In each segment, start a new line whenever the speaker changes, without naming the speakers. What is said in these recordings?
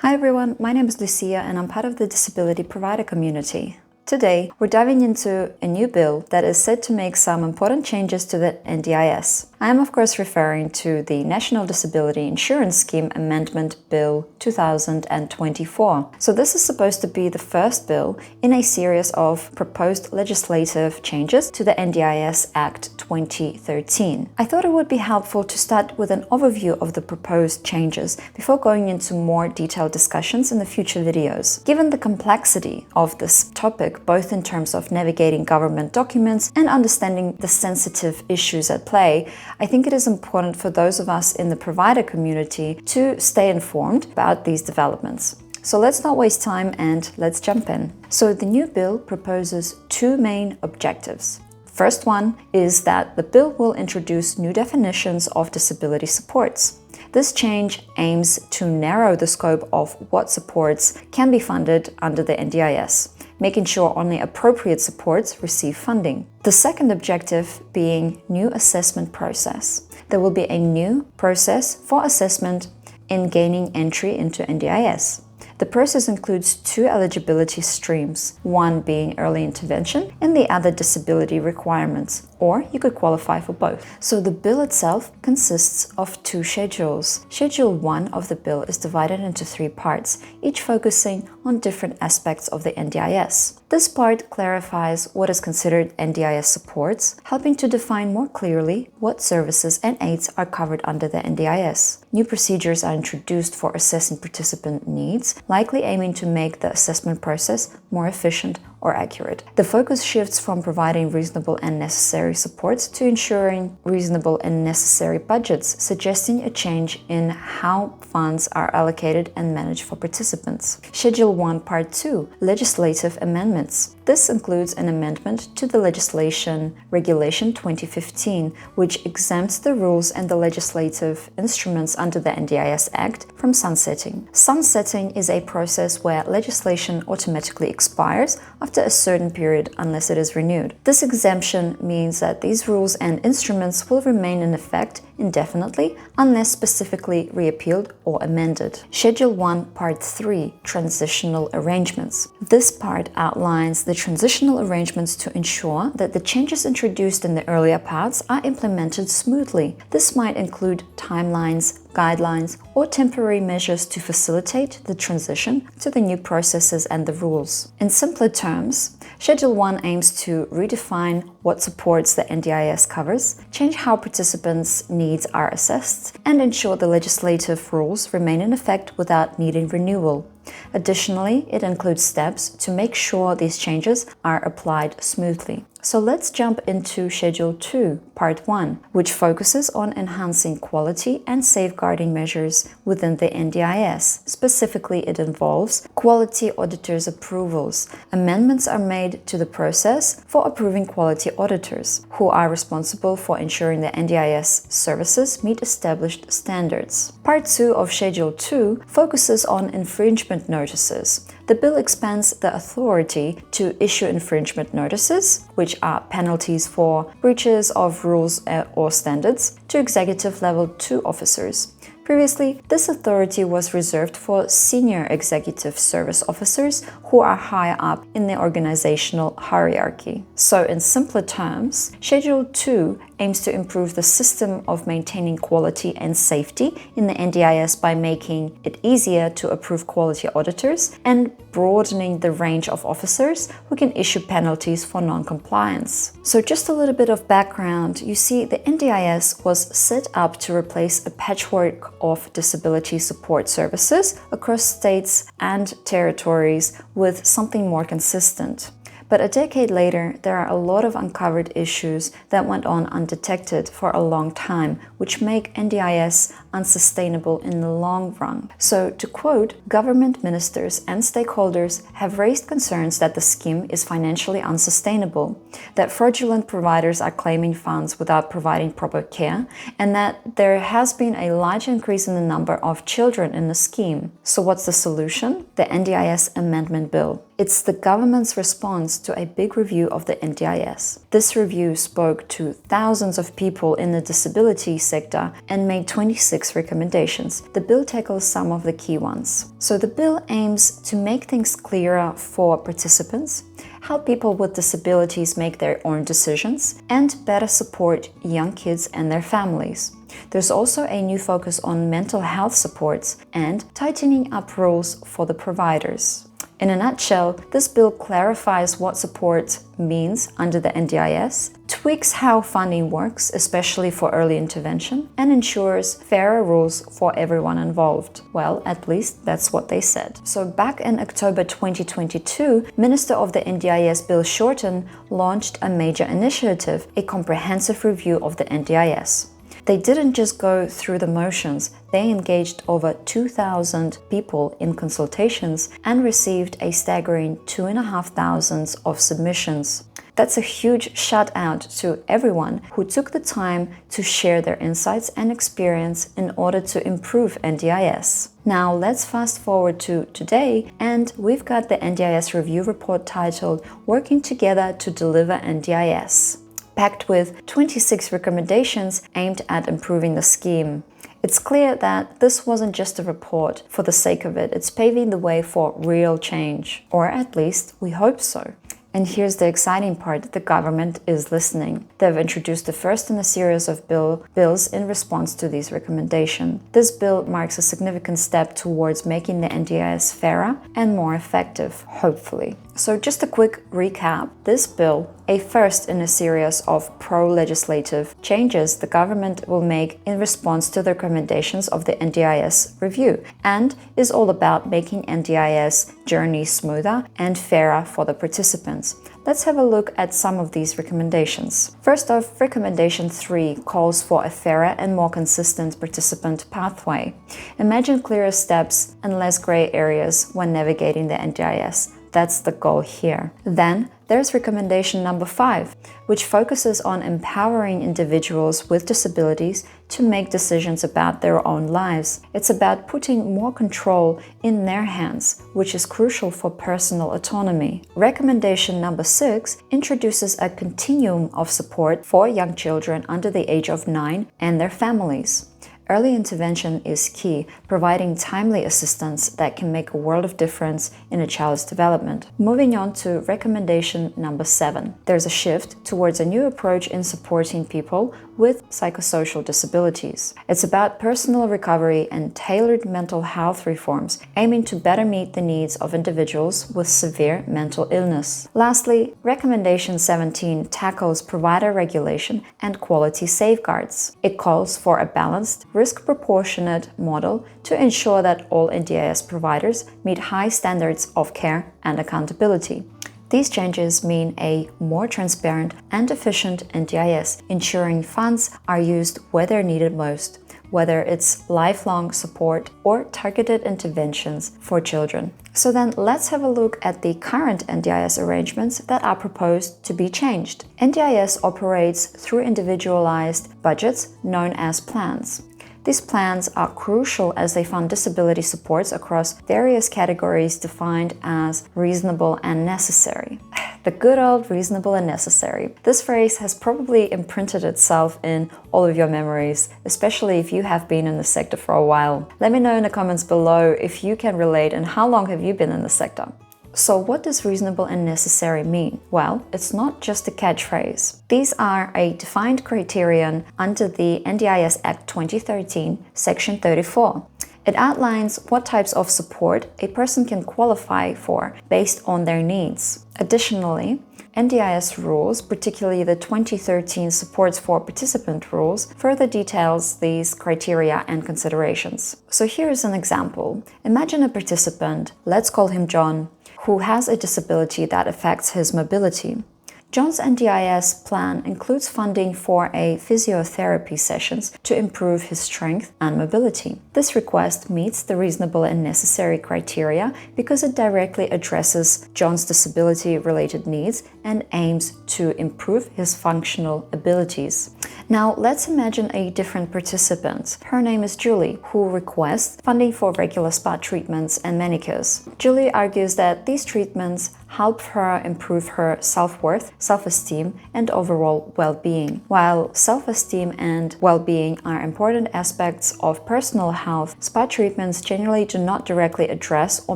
Hi everyone, my name is Lusya and I'm part of the disability provider community. Today, we're diving into a new bill that is set to make some important changes to the NDIS. I am of course referring to the National Disability Insurance Scheme Amendment Bill 2024. So this is supposed to be the first bill in a series of proposed legislative changes to the NDIS Act 2013. I thought it would be helpful to start with an overview of the proposed changes before going into more detailed discussions in the future videos. Given the complexity of this topic, both in terms of navigating government documents and understanding the sensitive issues at play, I think it is important for those of us in the provider community to stay informed about these developments. So let's not waste time and let's jump in. So the new bill proposes two main objectives. First one is that the bill will introduce new definitions of disability supports. This change aims to narrow the scope of what supports can be funded under the NDIS, making sure only appropriate supports receive funding. The second objective being new assessment process. There will be a new process for assessment in gaining entry into NDIS. The process includes two eligibility streams, one being early intervention and the other disability requirements, or you could qualify for both. So the bill itself consists of two schedules. Schedule 1 of the bill is divided into 3 parts, each focusing on different aspects of the NDIS. This part clarifies what is considered NDIS supports, helping to define more clearly what services and aids are covered under the NDIS. New procedures are introduced for assessing participant needs, likely aiming to make the assessment process more efficient or accurate. The focus shifts from providing reasonable and necessary supports to ensuring reasonable and necessary budgets, suggesting a change in how funds are allocated and managed for participants. Schedule 1, Part 2, Legislative Amendments. This includes an amendment to the legislation Regulation 2015, which exempts the rules and the legislative instruments under the NDIS Act from sunsetting. Sunsetting is a process where legislation automatically expires after a certain period unless it is renewed. This exemption means that these rules and instruments will remain in effect indefinitely unless specifically repealed or amended. Schedule 1, Part 3, Transitional Arrangements. This part outlines the transitional arrangements to ensure that the changes introduced in the earlier parts are implemented smoothly. This might include timelines, guidelines, or temporary measures to facilitate the transition to the new processes and the rules. In simpler terms, Schedule 1 aims to redefine what supports the NDIS covers, change how participants' needs are assessed, and ensure the legislative rules remain in effect without needing renewal. Additionally, it includes steps to make sure these changes are applied smoothly. So let's jump into Schedule 2, Part 1, which focuses on enhancing quality and safeguarding measures within the NDIS. Specifically, it involves quality auditors' approvals. Amendments are made to the process for approving quality auditors, who are responsible for ensuring the NDIS services meet established standards. Part 2 of Schedule 2 focuses on infringement notices. The bill expands the authority to issue infringement notices, which are penalties for breaches of rules or standards, to executive level 2 officers. Previously, this authority was reserved for senior executive service officers who are higher up in the organizational hierarchy. So in simpler terms, Schedule 2 aims to improve the system of maintaining quality and safety in the NDIS by making it easier to approve quality auditors and broadening the range of officers who can issue penalties for non-compliance. So just a little bit of background, you see the NDIS was set up to replace a patchwork of disability support services across states and territories with something more consistent. But a decade later, there are a lot of uncovered issues that went on undetected for a long time, which make NDIS unsustainable in the long run. So, to quote, government ministers and stakeholders have raised concerns that the scheme is financially unsustainable, that fraudulent providers are claiming funds without providing proper care, and that there has been a large increase in the number of children in the scheme. So what's the solution? The NDIS Amendment Bill. It's the government's response to a big review of the NDIS. This review spoke to thousands of people in the disability sector and made 26 recommendations. The bill tackles some of the key ones. So the bill aims to make things clearer for participants, help people with disabilities make their own decisions, and better support young kids and their families. There's also a new focus on mental health supports and tightening up rules for the providers. In a nutshell, this bill clarifies what support means under the NDIS, tweaks how funding works, especially for early intervention, and ensures fairer rules for everyone involved. Well, at least that's what they said. So back in October 2022, Minister of the NDIS Bill Shorten launched a major initiative, a comprehensive review of the NDIS. They didn't just go through the motions, they engaged over 2,000 people in consultations and received a staggering 2,500 of submissions. That's a huge shout out to everyone who took the time to share their insights and experience in order to improve NDIS. Now let's fast forward to today, and we've got the NDIS review report titled Working Together to Deliver NDIS, packed with 26 recommendations aimed at improving the scheme. It's clear that this wasn't just a report for the sake of it, it's paving the way for real change. Or at least, we hope so. And here's the exciting part, the government is listening. They've introduced the first in a series of bills in response to these recommendations. This bill marks a significant step towards making the NDIS fairer and more effective, hopefully. So just a quick recap, this bill, a first in a series of pro-legislative changes the government will make in response to the recommendations of the NDIS review, and is all about making NDIS journey smoother and fairer for the participants. Let's have a look at some of these recommendations. First off, recommendation 3 calls for a fairer and more consistent participant pathway. Imagine clearer steps and less gray areas when navigating the NDIS. That's the goal here. Then there's recommendation number 5, which focuses on empowering individuals with disabilities to make decisions about their own lives. It's about putting more control in their hands, which is crucial for personal autonomy. Recommendation number 6 introduces a continuum of support for young children under the age of 9 and their families. Early intervention is key, providing timely assistance that can make a world of difference in a child's development. Moving on to recommendation number 7. There's a shift towards a new approach in supporting people with psychosocial disabilities. It's about personal recovery and tailored mental health reforms, aiming to better meet the needs of individuals with severe mental illness. Lastly, recommendation 17 tackles provider regulation and quality safeguards. It calls for a balanced, risk-proportionate model to ensure that all NDIS providers meet high standards of care and accountability. These changes mean a more transparent and efficient NDIS, ensuring funds are used where they're needed most, whether it's lifelong support or targeted interventions for children. So then let's have a look at the current NDIS arrangements that are proposed to be changed. NDIS operates through individualized budgets known as plans. These plans are crucial as they fund disability supports across various categories defined as reasonable and necessary. The good old reasonable and necessary. This phrase has probably imprinted itself in all of your memories, especially if you have been in the sector for a while. Let me know in the comments below if you can relate and how long have you been in the sector. So what does reasonable and necessary mean? Well, it's not just a catchphrase. These are a defined criterion under the NDIS Act 2013, Section 34. It outlines what types of support a person can qualify for based on their needs. Additionally, NDIS rules, particularly the 2013 Supports for Participant rules, further details these criteria and considerations. So here's an example. Imagine a participant, let's call him John, who has a disability that affects his mobility. John's NDIS plan includes funding for a physiotherapy sessions to improve his strength and mobility. This request meets the reasonable and necessary criteria because it directly addresses John's disability-related needs and aims to improve his functional abilities. Now, let's imagine a different participant. Her name is Julie, who requests funding for regular spa treatments and manicures. Julie argues that these treatments help her improve her self-worth, self-esteem, and overall well-being. While self-esteem and well-being are important aspects of personal health, spa treatments generally do not directly address or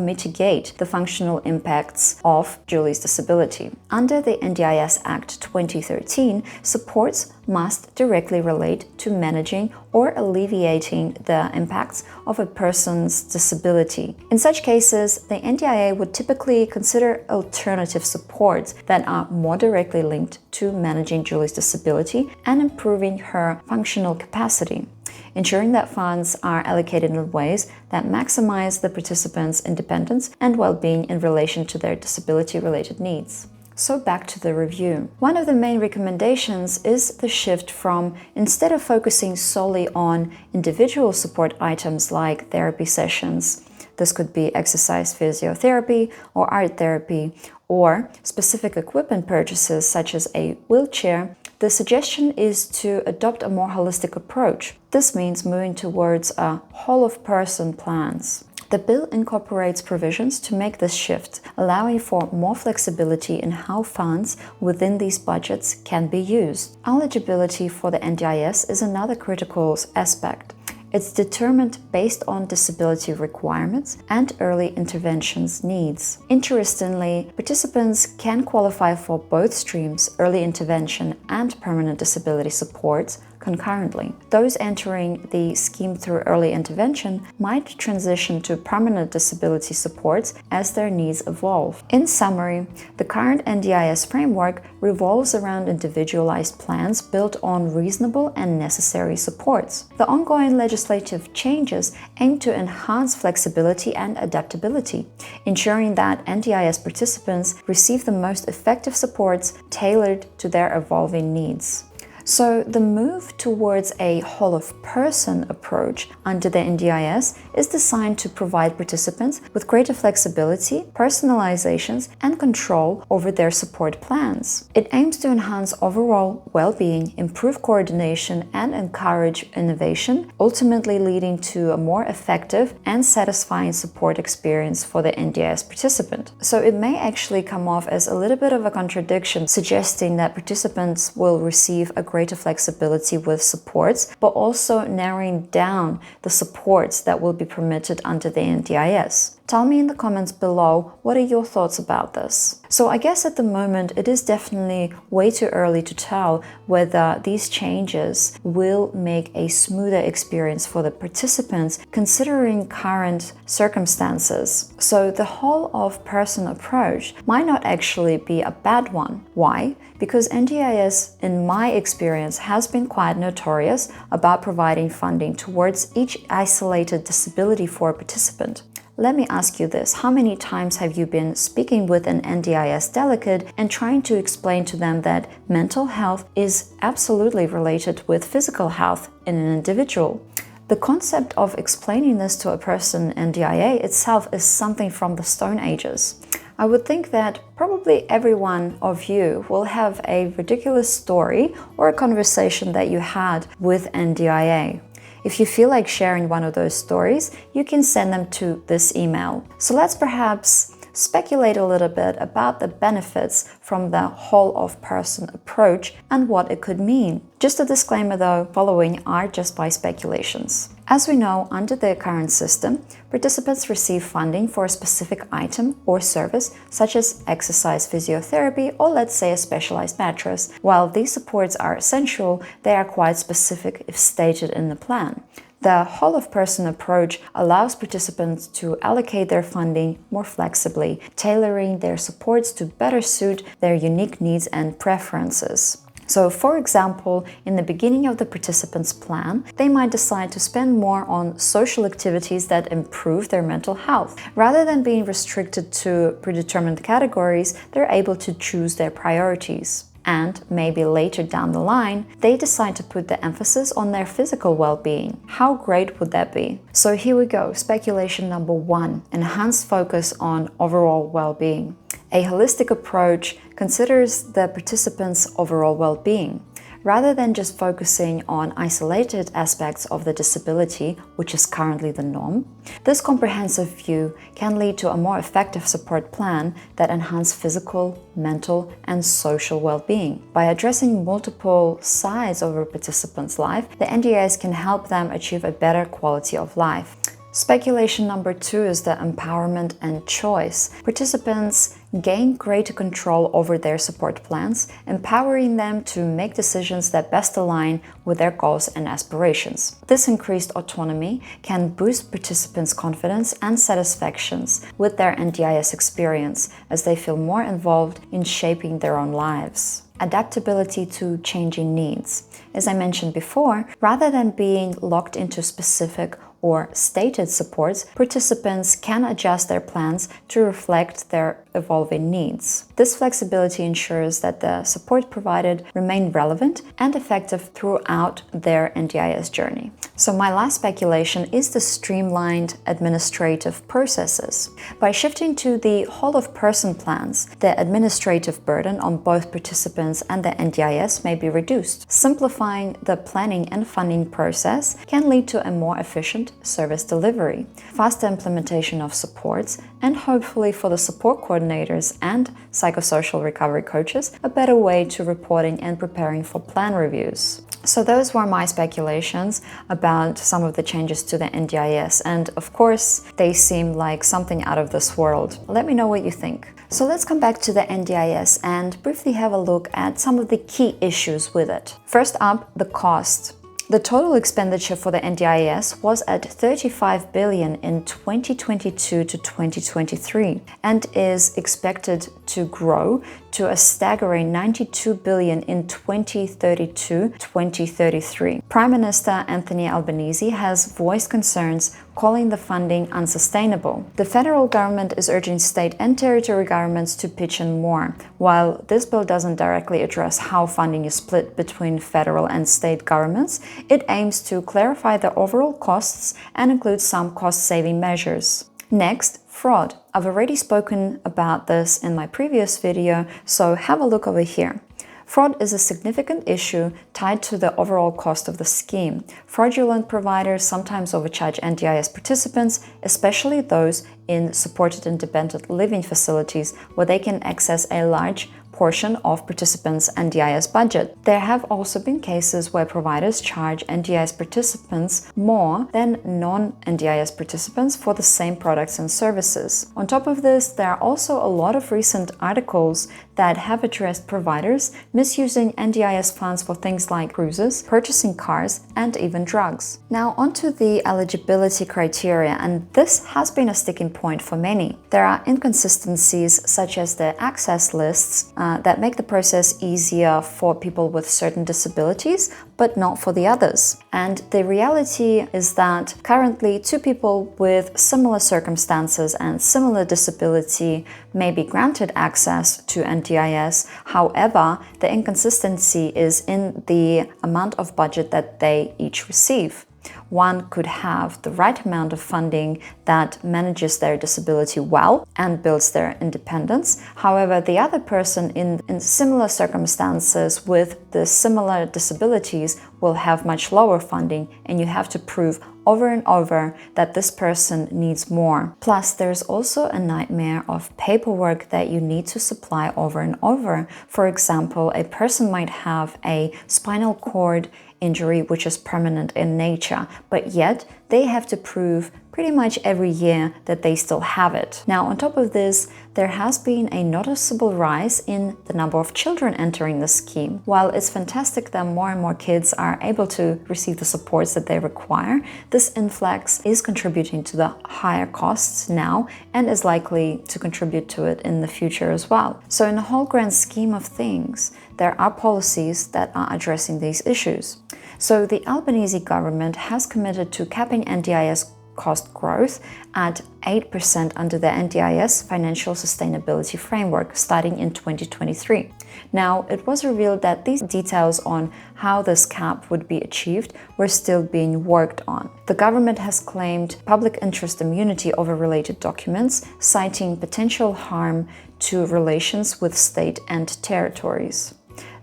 mitigate the functional impacts of Julie's disability. Under the NDIS Act 2013, supports must directly relate to managing or alleviating the impacts of a person's disability. In such cases, the NDIA would typically consider alternative supports that are more directly linked to managing Julie's disability and improving her functional capacity, ensuring that funds are allocated in ways that maximize the participants' independence and well-being in relation to their disability-related needs. So back to the review. One of the main recommendations is the shift from, instead of focusing solely on individual support items like therapy sessions, this could be exercise physiotherapy or art therapy, or specific equipment purchases such as a wheelchair, the suggestion is to adopt a more holistic approach. This means moving towards a whole-of-person plans. The bill incorporates provisions to make this shift, allowing for more flexibility in how funds within these budgets can be used. Eligibility for the NDIS is another critical aspect. It's determined based on disability requirements and early interventions needs. Interestingly, participants can qualify for both streams, early intervention and permanent disability supports, concurrently. Those entering the scheme through early intervention might transition to permanent disability supports as their needs evolve. In summary, the current NDIS framework revolves around individualized plans built on reasonable and necessary supports. The ongoing legislative changes aim to enhance flexibility and adaptability, ensuring that NDIS participants receive the most effective supports tailored to their evolving needs. So the move towards a whole-of-person approach under the NDIS is designed to provide participants with greater flexibility, personalizations, and control over their support plans. It aims to enhance overall well-being, improve coordination, and encourage innovation, ultimately leading to a more effective and satisfying support experience for the NDIS participant. So it may actually come off as a little bit of a contradiction, suggesting that participants will receive a greater flexibility with supports, but also narrowing down the supports that will be permitted under the NDIS. Tell me in the comments below, what are your thoughts about this? So I guess at the moment it is definitely way too early to tell whether these changes will make a smoother experience for the participants considering current circumstances. So the whole-of-person approach might not actually be a bad one. Why? Because NDIS, in my experience, has been quite notorious about providing funding towards each isolated disability for a participant. Let me ask you this, how many times have you been speaking with an NDIS delegate and trying to explain to them that mental health is absolutely related with physical health in an individual? The concept of explaining this to a person in NDIA itself is something from the Stone Ages. I would think that probably every one of you will have a ridiculous story or a conversation that you had with NDIA. If you feel like sharing one of those stories, you can send them to this email. So let's perhaps speculate a little bit about the benefits from the whole-of-person approach and what it could mean. Just a disclaimer though, following are just my speculations. As we know, under the current system, participants receive funding for a specific item or service, such as exercise physiotherapy or let's say a specialized mattress. While these supports are essential, they are quite specific if stated in the plan. The whole-of-person approach allows participants to allocate their funding more flexibly, tailoring their supports to better suit their unique needs and preferences. So, for example, in the beginning of the participant's plan, they might decide to spend more on social activities that improve their mental health. Rather than being restricted to predetermined categories, they're able to choose their priorities. And maybe later down the line, they decide to put the emphasis on their physical well-being. How great would that be? So here we go, speculation number 1, enhanced focus on overall well-being. A holistic approach considers the participants' overall well-being. Rather than just focusing on isolated aspects of the disability, which is currently the norm, this comprehensive view can lead to a more effective support plan that enhances physical, mental, and social well-being. By addressing multiple sides of a participant's life, the NDIS can help them achieve a better quality of life. Speculation number 2 is the empowerment and choice. Participants gain greater control over their support plans, empowering them to make decisions that best align with their goals and aspirations. This increased autonomy can boost participants' confidence and satisfactions with their NDIS experience, as they feel more involved in shaping their own lives. Adaptability to changing needs. As I mentioned before, rather than being locked into specific or stated supports, participants can adjust their plans to reflect their evolving needs. This flexibility ensures that the support provided remain relevant and effective throughout their NDIS journey. So my last speculation is the streamlined administrative processes. By shifting to the whole-of-person plans, the administrative burden on both participants and the NDIS may be reduced. Simplifying the planning and funding process can lead to a more efficient service delivery, faster implementation of supports, and hopefully for the support coordinators and psychosocial recovery coaches, a better way to reporting and preparing for plan reviews. So those were my speculations about some of the changes to the NDIS, and of course they seem like something out of this world. Let me know what you think. So let's come back to the NDIS and briefly have a look at some of the key issues with it. First up, the cost. The total expenditure for the NDIS was at 35 billion in 2022 to 2023 and is expected to grow to a staggering 92 billion in 2032-2033. Prime Minister Anthony Albanese has voiced concerns calling the funding unsustainable. The federal government is urging state and territory governments to pitch in more. While this bill doesn't directly address how funding is split between federal and state governments, it aims to clarify the overall costs and include some cost-saving measures. Next, fraud. I've already spoken about this in my previous video, so have a look over here. Fraud is a significant issue tied to the overall cost of the scheme. Fraudulent providers sometimes overcharge NDIS participants, especially those in supported independent living facilities where they can access a large portion of participants' NDIS budget. There have also been cases where providers charge NDIS participants more than non-NDIS participants for the same products and services. On top of this, there are also a lot of recent articles that have addressed providers misusing NDIS funds for things like cruises, purchasing cars, and even drugs. Now onto the eligibility criteria, and this has been a sticking point for many. There are inconsistencies such as the access lists that make the process easier for people with certain disabilities, but not for the others. And the reality is that currently 2 people with similar circumstances and similar disability may be granted access to NDIS. However, the inconsistency is in the amount of budget that they each receive. One could have the right amount of funding that manages their disability well and builds their independence. However, the other person in similar circumstances with the similar disabilities will have much lower funding, and you have to prove over and over that this person needs more. Plus, there's also a nightmare of paperwork that you need to supply over and over. For example, a person might have a spinal cord injury which is permanent in nature, but yet they have to prove pretty much every year that they still have it. Now, on top of this, there has been a noticeable rise in the number of children entering the scheme. While it's fantastic that more and more kids are able to receive the supports that they require, this influx is contributing to the higher costs now and is likely to contribute to it in the future as well. So in the whole grand scheme of things, there are policies that are addressing these issues. So the Albanese government has committed to capping NDIS cost growth at 8% under the NDIS Financial Sustainability Framework starting in 2023. Now, it was revealed that these details on how this cap would be achieved were still being worked on. The government has claimed public interest immunity over related documents, citing potential harm to relations with state and territories.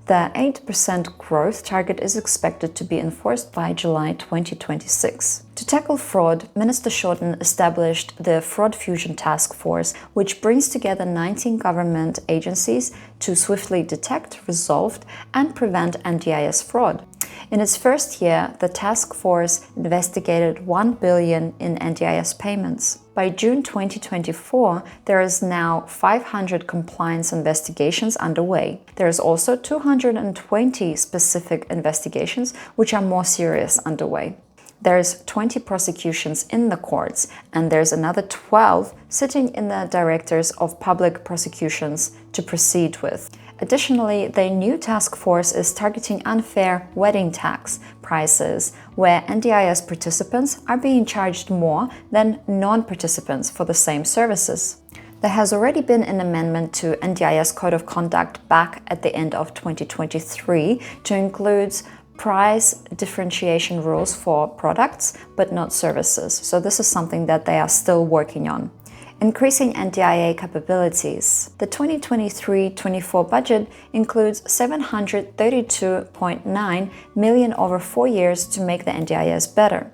The 8% growth target is expected to be enforced by July 2026. To tackle fraud, Minister Shorten established the Fraud Fusion Task Force, which brings together 19 government agencies to swiftly detect, resolve, and prevent NDIS fraud. In its first year, the task force investigated 1 billion in NDIS payments. By June 2024, there is now 500 compliance investigations underway. There is also 220 specific investigations, which are more serious, underway. There's 20 prosecutions in the courts, and there's another 12 sitting in the directors of public prosecutions to proceed with. Additionally, the new task force is targeting unfair wedding tax prices, where NDIS participants are being charged more than non-participants for the same services. There has already been an amendment to NDIS Code of Conduct back at the end of 2023 to include price differentiation rules for products, but not services. So this is something that they are still working on. Increasing NDIA capabilities. The 2023-24 budget includes 732.9 million over 4 years to make the NDIS better.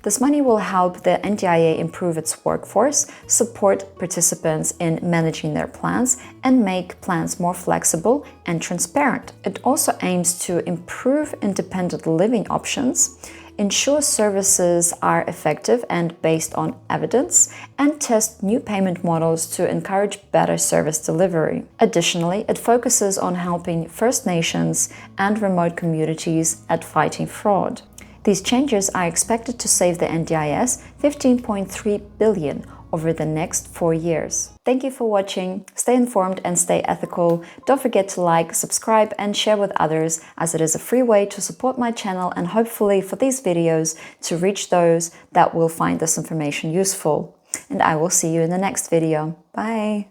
This money will help the NDIA improve its workforce, support participants in managing their plans, and make plans more flexible and transparent. It also aims to improve independent living options, ensure services are effective and based on evidence, and test new payment models to encourage better service delivery. Additionally, it focuses on helping First Nations and remote communities at fighting fraud. These changes are expected to save the NDIS 15.3 billion over the next 4 years. Thank you for watching. Stay informed and stay ethical. Don't forget to like, subscribe, and share with others, as it is a free way to support my channel and hopefully for these videos to reach those that will find this information useful. And I will see you in the next video. Bye!